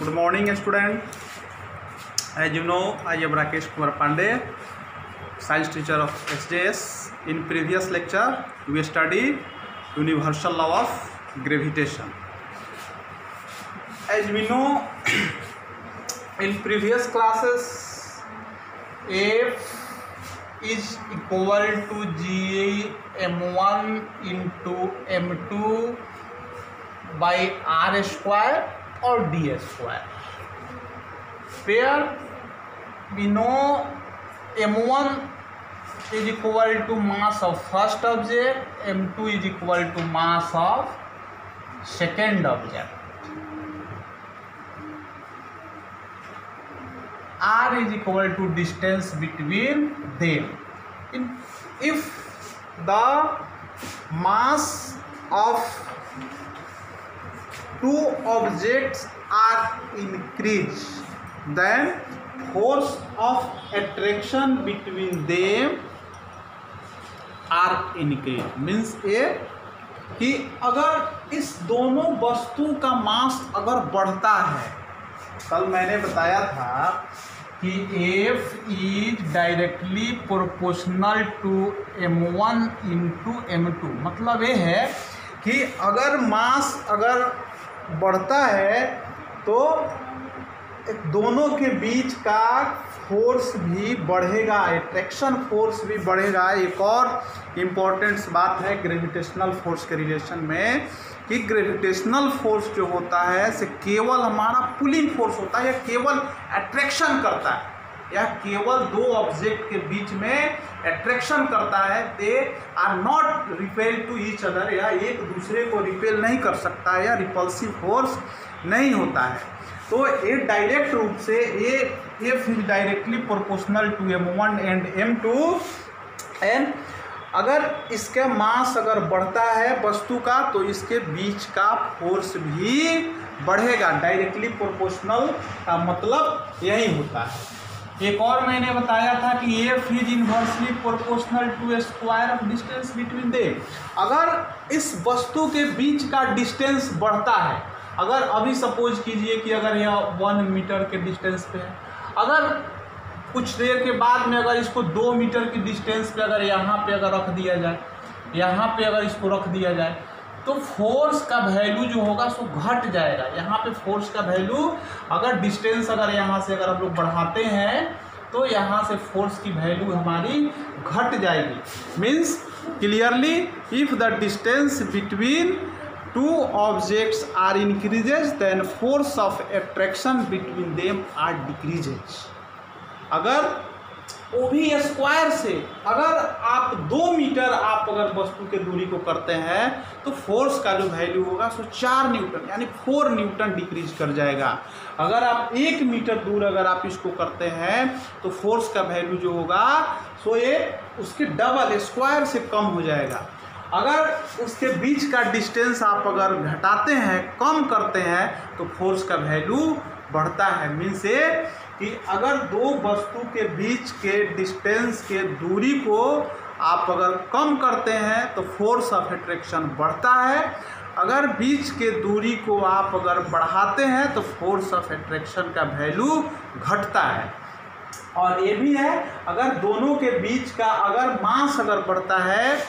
Good morning, student. As you know, I am Rakesh Kumar Pandey, science teacher of SJS. In previous lecture, we studied universal law of gravitation. As we know, in previous classes, F is equal to G m1 into m2 by r square or d square, where we know m1 is equal to mass of first object, m2 is equal to mass of second object, r is equal to distance between them. If the mass of two objects are increased, then force of attraction between them are increased. Means ये कि अगर इस दोनों वस्तु का मास अगर बढ़ता है, कल मैंने बताया था कि F is directly proportional to m1 into m2। मतलब ये है कि अगर मास अगर बढ़ता है तो दोनों के बीच का फोर्स भी बढ़ेगा, अट्रैक्शन फोर्स भी बढ़ेगा। एक और इम्पोर्टेंट बात है ग्रेविटेशनल फोर्स के रिलेशन में कि ग्रेविटेशनल फोर्स जो होता है से केवल हमारा पुलिंग फोर्स होता है या केवल अट्रैक्शन करता है या केवल दो ऑब्जेक्ट के बीच में अट्रैक्शन करता है। They are not repel to each other, या एक दूसरे को रिपेल नहीं कर सकता है या रिपल्सिव फोर्स नहीं होता है। तो ये डायरेक्ट रूप से ये फिर directly proportional to m1 and m2 and अगर इसका मास अगर बढ़ता है वस्तु का तो इसके बीच का फोर्स भी बढ़ेगा। डायरेक्टली प्रोपोर्शनल का मतलब यही होता है। एक और मैंने बताया था कि F is inversely proportional to square of distance between them. अगर इस वस्तु के बीच का डिस्टेंस बढ़ता है, अगर अभी सपोज कीजिए कि अगर यह 1 मीटर के डिस्टेंस पे है, अगर कुछ देर के बाद में अगर इसको 2 मीटर की डिस्टेंस पे अगर यहाँ पे अगर रख दिया जाए, यहाँ पे अगर इसको रख दिया जाए तो फोर्स का वैल्यू जो होगा सो घट जाएगा। यहाँ पे फोर्स का वैल्यू अगर डिस्टेंस अगर यहाँ से अगर हम लोग बढ़ाते हैं तो यहाँ से फोर्स की वैल्यू हमारी घट जाएगी। Means clearly if the distance between two objects are increases then force of attraction between them are decreases। अगर वो भी स्क्वायर से अगर आप 2 मीटर आप अगर वस्तु के दूरी को करते हैं तो फोर्स का जो वैल्यू होगा सो 4 न्यूटन यानी 4 न्यूटन डिक्रीज कर जाएगा। अगर आप 1 मीटर दूर अगर आप इसको करते हैं तो फोर्स का वैल्यू जो होगा सो ये उसके डबल स्क्वायर से कम हो जाएगा। अगर उसके बीच का डिस्टेंस आप अगर घटाते हैं, कम करते हैं तो फोर्स का वैल्यू बढ़ता है। मीन्स ये कि अगर दो वस्तु के बीच के डिस्टेंस के दूरी को आप अगर कम करते हैं तो फोर्स ऑफ अट्रैक्शन बढ़ता है, अगर बीच के दूरी को आप अगर बढ़ाते हैं तो फोर्स ऑफ अट्रैक्शन का वैल्यू घटता है। और ये भी है अगर दोनों के बीच का अगर मास अगर बढ़ता है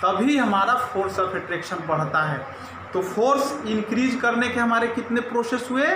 तभी हमारा फोर्स ऑफ अट्रैक्शन बढ़ता है। तो फोर्स इंक्रीज करने के हमारे कितने प्रोसेस हुए?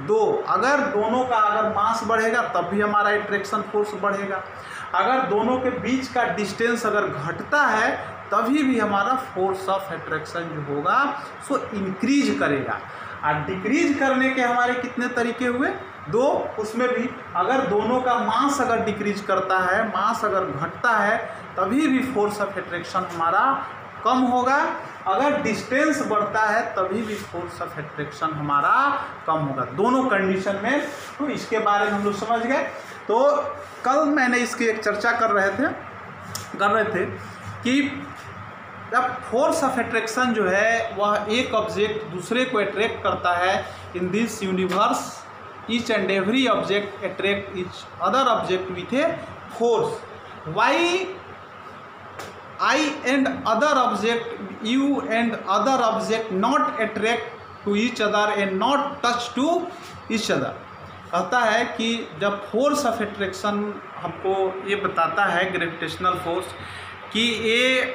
2। अगर दोनों का अगर मास बढ़ेगा तब भी हमारा अट्रैक्शन फोर्स बढ़ेगा। अगर दोनों के बीच का डिस्टेंस अगर घटता है तभी भी हमारा फोर्स ऑफ अट्रैक्शन जो होगा सो इंक्रीज करेगा। और डिक्रीज करने के हमारे कितने तरीके हुए? 2। उसमें भी अगर दोनों का मास अगर डिक्रीज करता है, मास अगर घटता है तभी भी फोर्स ऑफ अट्रैक्शन हमारा कम होगा। अगर डिस्टेंस बढ़ता है तभी भी फोर्स ऑफ अट्रैक्शन हमारा कम होगा। दोनों कंडीशन में तो इसके बारे में हम लोग समझ गए। तो कल मैंने इसकी एक चर्चा कर रहे थे कि जब फोर्स ऑफ अट्रैक्शन जो है वह एक ऑब्जेक्ट दूसरे को अट्रैक्ट करता है, in this universe each and every object attract each other object with a force. Why I and other object, you and other object not attract to each other and not touch to each other. कहता है कि जब force of attraction हमको ये बताता है gravitational force कि ये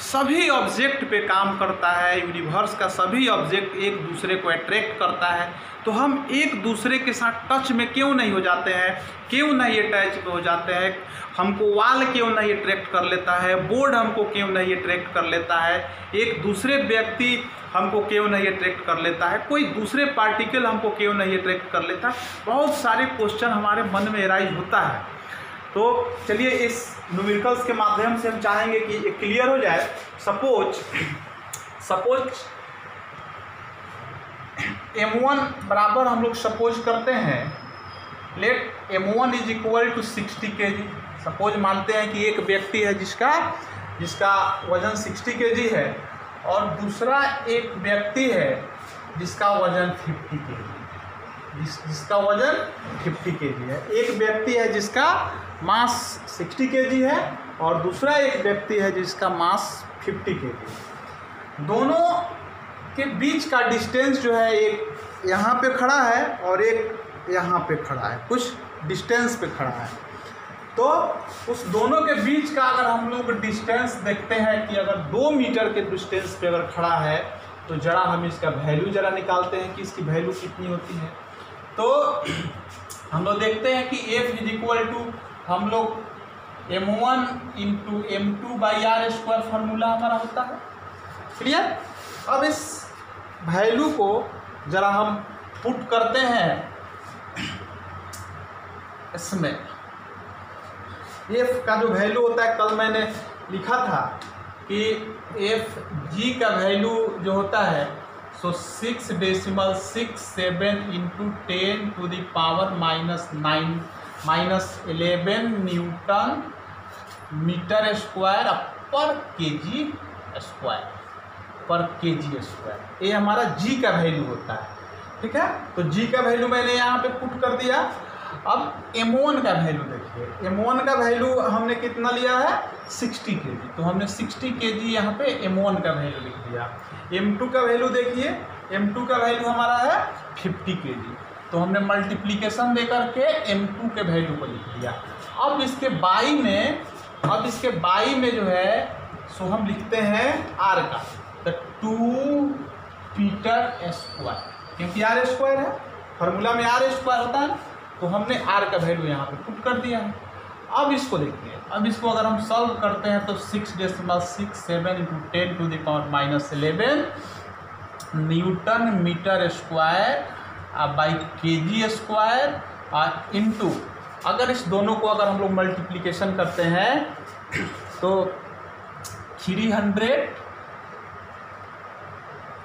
सभी ऑब्जेक्ट पे काम करता है, यूनिवर्स का सभी ऑब्जेक्ट एक दूसरे को अट्रैक्ट करता है, तो हम एक दूसरे के साथ टच में क्यों नहीं हो जाते हैं, क्यों नहीं अटैच हो जाते हैं, हमको वाल क्यों नहीं अट्रैक्ट कर लेता है, बोर्ड हमको क्यों नहीं अट्रैक्ट कर लेता है, एक दूसरे व्यक्ति हमको क्यों नहीं अट्रैक्ट कर लेता है, कोई दूसरे पार्टिकल हमको क्यों नहीं अट्रैक्ट कर लेता है। बहुत सारे क्वेश्चन हमारे मन में एराइज होता है। तो चलिए इस न्यूमेरिकल्स के माध्यम से हम चाहेंगे कि ये क्लियर हो जाए। सपोज m1 बराबर हम लोग सपोज करते हैं, let m1 is equal to 60 kg। Suppose मानते हैं कि एक व्यक्ति है जिसका वजन 60 kg है और दूसरा एक व्यक्ति है जिसका वजन 50 kg, जिसका वजन 50 kg है। एक व्यक्ति है जिसका मास 60 kg है और दूसरा एक व्यक्ति है जिसका मास 50 kg है। दोनों के बीच का डिस्टेंस जो है, एक यहाँ पे खड़ा है और एक यहाँ पे खड़ा है, कुछ डिस्टेंस पे खड़ा है। तो उस दोनों के बीच का अगर हम लोग डिस्टेंस देखते हैं कि अगर 2 मीटर के डिस्टेंस पे अगर खड़ा है, तो जरा हम इसका वैल्यू जरा निकालते हैं कि इसकी वैल्यू कितनी होती है। तो हम लोग देखते हैं कि F इज इक्वल टू हम लोग m1 इंटू m2/r² फार्मूला हमारा होता है। क्लियर। अब इस वैल्यू को जरा हम पुट करते हैं इसमें। F का जो वैल्यू होता है, कल मैंने लिखा था कि Fg का वैल्यू जो होता है सो 6.67 इंटू 10⁻⁻11 न्यूटन मीटर स्क्वायर पर केजी स्क्वायर। ये हमारा G का वैल्यू होता है। ठीक है, तो G का वैल्यू मैंने यहाँ पे पुट कर दिया। अब m1 का वैल्यू देखिए, m1 का वैल्यू हमने कितना लिया है 60 kg, तो हमने 60 kg यहाँ पे m1 का वैल्यू लिख दिया। m2 का वैल्यू देखिए, m2 का वैल्यू हमारा है 50 kg, तो हमने मल्टीप्लिकेशन दे करके m2 के वैल्यू को लिख दिया। अब इसके बाई में जो है सो हम लिखते हैं r का, तो 2 मीटर स्क्वायर, क्योंकि r² है, फार्मूला में r² होता है, तो हमने r का वैल्यू यहाँ पे पुट कर दिया है। अब इसको देखिए, अब इसको अगर हम सॉल्व करते हैं तो 6.67 into 10⁻⁻11 newton metre square by kg square into, अगर इस दोनों को अगर हम लोग मल्टीप्लिकेशन करते हैं तो 300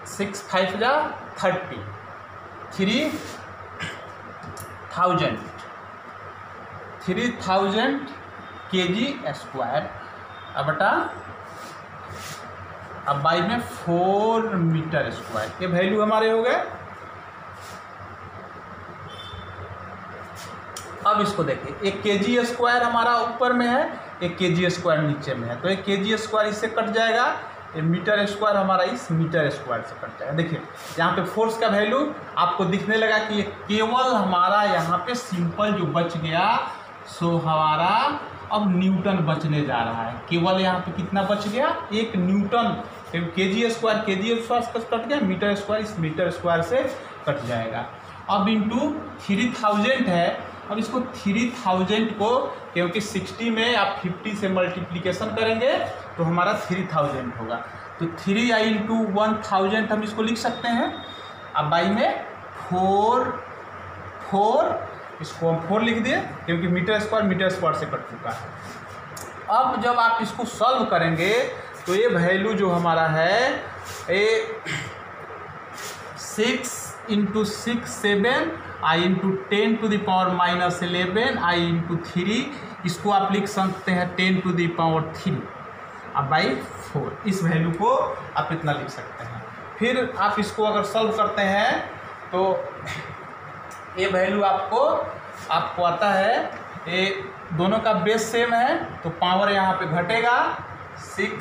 6 5 जा 30 3000 केजी स्क्वायर बटा अब बाई में 4 मीटर स्क्वायर, ये वैल्यू हमारे हो गए। अब इसको देखिए, एक केजी स्क्वायर हमारा ऊपर में है, एक केजी स्क्वायर नीचे में है, तो एक केजी स्क्वायर इससे कट जाएगा, ये मीटर स्क्वायर हमारा इस मीटर स्क्वायर से कट जाएगा। देखिए यहाँ पे फोर्स का वैल्यू आपको दिखने लगा कि ये केवल हमारा यहाँ पे सिंपल जो बच गया सो हमारा अब न्यूटन बचने जा रहा है। केवल यहाँ पे कितना बच गया, 1 न्यूटन, केजी स्क्वायर से कट गया, मीटर स्क्वायर इस मीटर स्क्वायर से कट जाएगा। अब इंटू 3000 है, अब इसको 3000 को क्योंकि 60 में आप 50 से मल्टीप्लिकेशन करेंगे तो हमारा 3000 होगा, तो 3 इंटू 1000 हम इसको लिख सकते हैं। अब बाई में 4 इसको हम 4 लिख दिए क्योंकि मीटर स्क्वायर से कट चुका है। अब जब आप इसको सॉल्व करेंगे तो ये वैल्यू जो हमारा है ये 6 इंटू 6 7 आई इंटू 10⁻⁻11 आई इंटू 3, इसको आप लिख सकते हैं 10⁻3 अब बाई 4, इस वैल्यू को आप इतना लिख सकते हैं। फिर आप इसको अगर सॉल्व करते हैं तो ये वैल्यू आपको आता है, ये दोनों का बेस सेम है तो पावर यहाँ पे घटेगा 6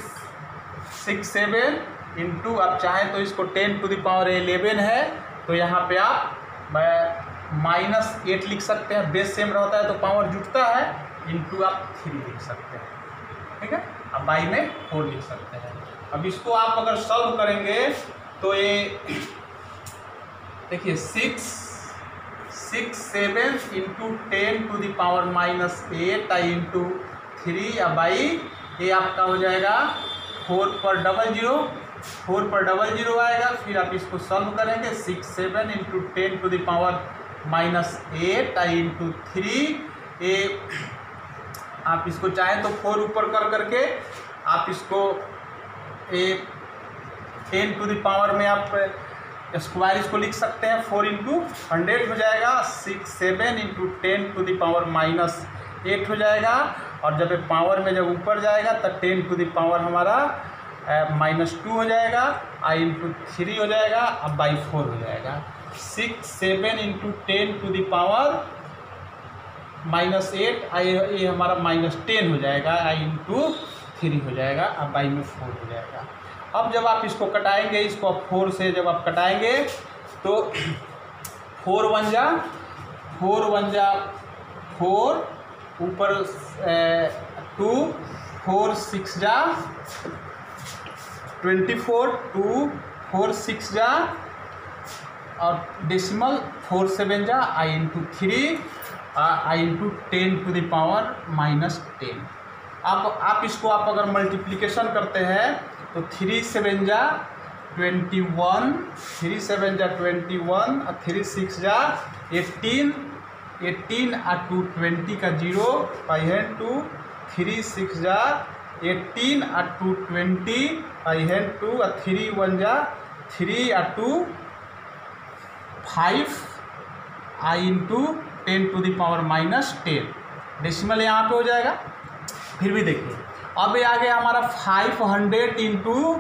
7 इंटू, आप चाहें तो इसको 10⁻11 है तो यहाँ पे आप -8 लिख सकते हैं, बेस सेम रहता है तो पावर जुटता है, इंटू आप 3 लिख सकते हैं, ठीक है। अब बाई में 4 लिख सकते हैं। अब इसको आप अगर सॉल्व करेंगे तो ये देखिए 6 7 इंटू 10⁻−8 इंटू 3 या बाई ये आपका हो जाएगा 4 पर 00 आएगा। फिर आप इसको सॉल्व करेंगे 6 7 इंटू 10⁻−8 इंटू 3, ये आप इसको चाहें तो 4 ऊपर कर करके आप इसको 10 में आप स्क्वायर इसको लिख सकते हैं, 4 इंटू 100 हो जाएगा, 6 7 इंटू 10⁻−8 हो जाएगा। और जब पावर में जब ऊपर जाएगा तब 10 हमारा -2 हो जाएगा, i इंटू 3 हो जाएगा, अब बाई 4 हो जाएगा। 6 7 इंटू 10⁻−8 ये हमारा -10 हो जाएगा, i इंटू 3 हो जाएगा, अब बाई में 4 हो जाएगा। अब जब आप इसको कटाएंगे, इसको 4 से जब आप कटाएंगे तो 4 1 जा 4 ऊपर 2 4 6 जा 24 2 4 6 जा और डेसिमल 4 7 जा, i इंटू 3 i इंटू 10⁻−10। अब आप इसको आप अगर मल्टीप्लिकेशन करते हैं तो 3 7 जा 21 3 7 जा 21 और 3 6 जा 18 और 2 20 का 0 5 2 3 6 जा 18 और 2 20 5 2 और 3 1 जा 3 और 2 5 i इंटू 10⁻−10 डेसिमल यहाँ पे हो जाएगा। फिर भी देखिए अब ये आ गया हमारा 500 इंटू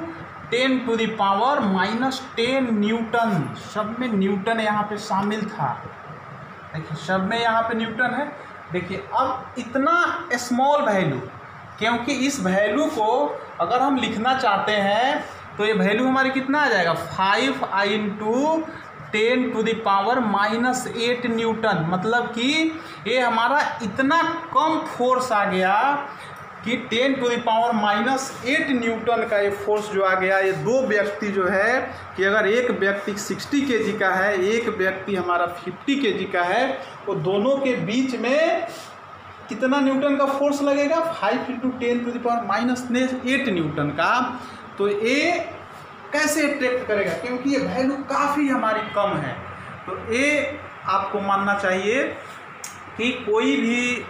10⁻−10 न्यूटन, सब में न्यूटन यहाँ पे शामिल था, देखिए सब में यहाँ पे न्यूटन है। देखिए अब इतना स्मॉल वैल्यू, क्योंकि इस वैल्यू को अगर हम लिखना चाहते हैं तो ये वैल्यू हमारी कितना आ जाएगा 5i इंटू 10⁻−8 न्यूटन, मतलब कि ये हमारा इतना कम फोर्स आ गया कि 10⁻−8 न्यूटन का ये फोर्स जो आ गया। ये दो व्यक्ति जो है कि अगर एक व्यक्ति 60 kg का है, एक व्यक्ति हमारा 50 kg का है, तो दोनों के बीच में कितना न्यूटन का फोर्स लगेगा 5 इंटू 10⁻−8 न्यूटन का। तो ये कैसे अट्रैक्ट करेगा, क्योंकि ये वैल्यू काफ़ी हमारी कम है। तो ये आपको मानना चाहिए कि कोई भी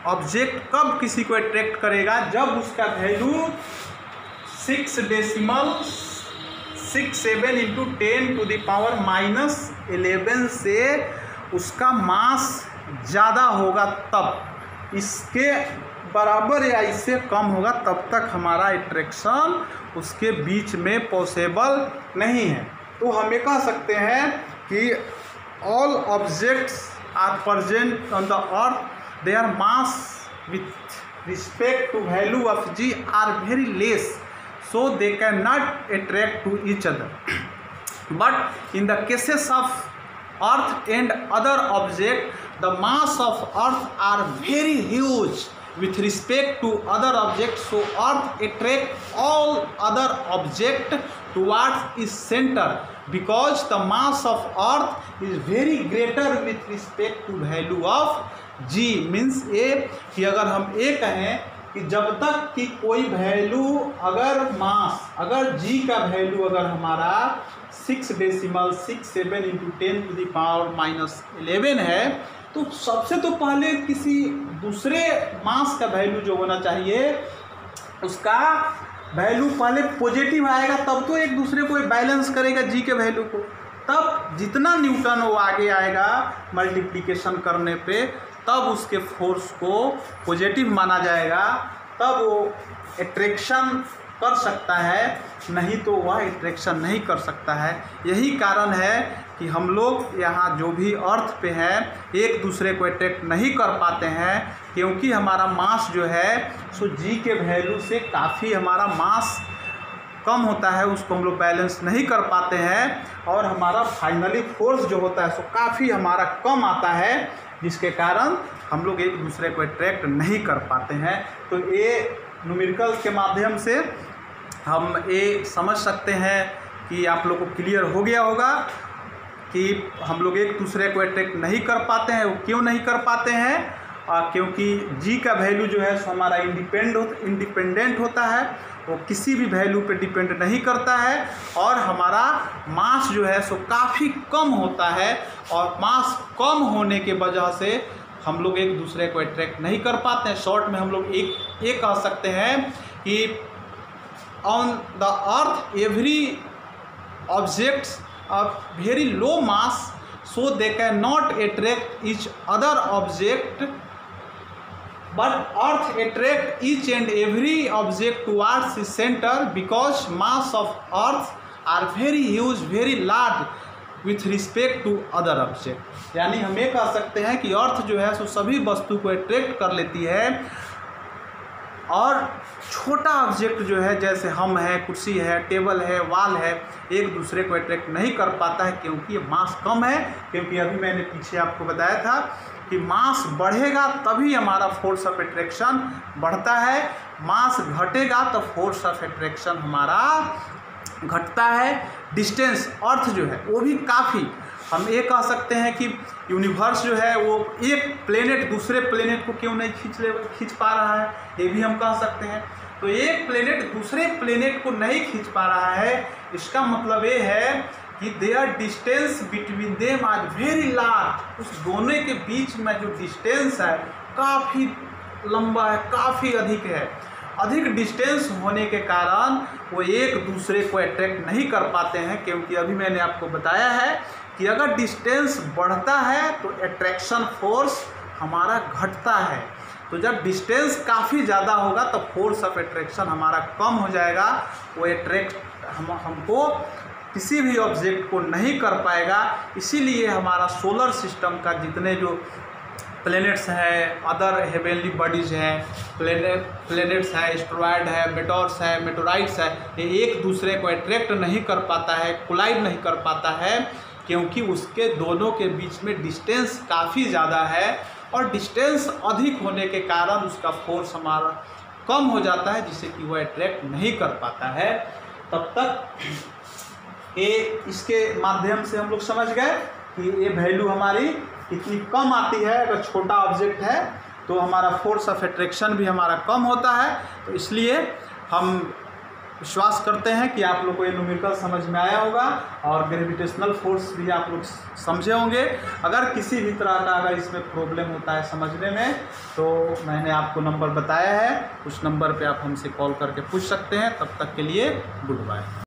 ऑब्जेक्ट कब किसी को अट्रैक्ट करेगा, जब उसका वैल्यू 6 डेसिमल 6 7 इंटू 10⁻−11 से उसका मास ज़्यादा होगा, तब इसके बराबर या इससे कम होगा तब तक हमारा अट्रैक्शन उसके बीच में पॉसिबल नहीं है। तो हम ये कह सकते हैं कि all objects are present on the earth, their mass with respect to value of g are very less, so they cannot attract to each other. But in the cases of earth and other objects, the mass of earth are very huge with respect to other objects, so earth attract all other object towards its center because the mass of earth is very greater with respect to value of g। Means ए कि अगर हम ए कहें कि जब तक कि कोई वैल्यू अगर g का वैल्यू अगर हमारा 6 डेसिमल 6 7 इंटू 10⁻−11 है, तो सबसे तो पहले किसी दूसरे मास का वैल्यू जो होना चाहिए उसका वैल्यू पहले पॉजिटिव आएगा, तब तो एक दूसरे को बैलेंस करेगा जी के वैल्यू को। तब जितना न्यूटन वो आगे आएगा मल्टीप्लिकेशन करने पे, तब उसके फोर्स को पॉजिटिव माना जाएगा, तब वो अट्रैक्शन कर सकता है, नहीं तो वह अट्रैक्शन नहीं कर सकता है। यही कारण है कि हम लोग यहाँ जो भी अर्थ पे हैं एक दूसरे को अट्रैक्ट नहीं कर पाते हैं, क्योंकि हमारा मास जो है सो जी के वैल्यू से काफ़ी हमारा मास कम होता है उसको हम लोग बैलेंस नहीं कर पाते हैं और हमारा फाइनली फोर्स जो होता है सो काफ़ी हमारा कम आता है, जिसके कारण हम लोग एक दूसरे को अट्रैक्ट नहीं कर पाते हैं। तो ये न्यूमेरिकल के माध्यम से हम ये समझ सकते हैं कि आप लोग को क्लियर हो गया होगा कि हम लोग एक दूसरे को अट्रैक्ट नहीं कर पाते हैं। वो क्यों नहीं कर पाते हैं? क्योंकि जी का वैल्यू जो है सो हमारा इंडिपेंडेंट होता है, वो किसी भी वैल्यू पे डिपेंड नहीं करता है और हमारा मास जो है सो काफ़ी कम होता है और मास कम होने के वजह से हम लोग एक दूसरे को अट्रैक्ट नहीं कर पाते हैं। शॉर्ट में हम लोग एक कह सकते हैं कि on the earth every objects of very low mass so they can not attract each other object but earth attract each and every object towards the center because mass of earth are very huge, very large with respect to other object। यानी हम ये कह सकते हैं कि अर्थ जो है सो सभी वस्तु को अट्रैक्ट कर लेती है और छोटा ऑब्जेक्ट जो है जैसे हम है, कुर्सी है, टेबल है, वाल है, एक दूसरे को अट्रैक्ट नहीं कर पाता है क्योंकि ये मास कम है। क्योंकि अभी मैंने पीछे आपको बताया था कि मास बढ़ेगा तभी हमारा फोर्स ऑफ अट्रैक्शन बढ़ता है, मास घटेगा तो फोर्स ऑफ अट्रैक्शन हमारा घटता है। डिस्टेंस अर्थ जो है वो भी काफ़ी, हम ये कह सकते हैं कि यूनिवर्स जो है वो एक प्लेनेट दूसरे प्लेनेट को क्यों नहीं खींच पा रहा है, ये भी हम कह सकते हैं। तो एक प्लेनेट दूसरे प्लेनेट को नहीं खींच पा रहा है, इसका मतलब ये है कि their distance between them are very large. उस दोनों के बीच में जो डिस्टेंस है काफ़ी लंबा है, काफ़ी अधिक है। अधिक डिस्टेंस होने के कारण वो एक दूसरे को अट्रैक्ट नहीं कर पाते हैं क्योंकि अभी मैंने आपको बताया है कि अगर डिस्टेंस बढ़ता है तो अट्रैक्शन फोर्स हमारा घटता है। तो जब डिस्टेंस काफ़ी ज़्यादा होगा तो फोर्स ऑफ अट्रैक्शन हमारा कम हो जाएगा, वो अट्रैक्ट हमको किसी भी ऑब्जेक्ट को नहीं कर पाएगा। इसीलिए हमारा सोलर सिस्टम का जितने जो प्लैनेट्स हैं, अदर हेवनली बॉडीज हैं, प्लैनेट्स है, एस्टेरॉयड है, मेटोर्स है, मेटोराइट्स है, ये एक दूसरे को अट्रैक्ट नहीं कर पाता है, कोलाइड नहीं कर पाता है क्योंकि उसके दोनों के बीच में डिस्टेंस काफ़ी ज़्यादा है और डिस्टेंस अधिक होने के कारण उसका फोर्स हमारा कम हो जाता है जिससे कि वह अट्रैक्ट नहीं कर पाता है। तब तक ये इसके माध्यम से हम लोग समझ गए कि ये वैल्यू हमारी कितनी कम आती है। अगर छोटा ऑब्जेक्ट है तो हमारा फोर्स ऑफ अट्रैक्शन भी हमारा कम होता है। तो इसलिए हम विश्वास करते हैं कि आप लोग को ये न्यूमेरिकल समझ में आया होगा और ग्रेविटेशनल फोर्स भी आप लोग समझे होंगे। अगर किसी भी तरह का अगर इसमें प्रॉब्लम होता है समझने में तो मैंने आपको नंबर बताया है, उस नंबर पे आप हमसे कॉल करके पूछ सकते हैं। तब तक के लिए गुड बाय।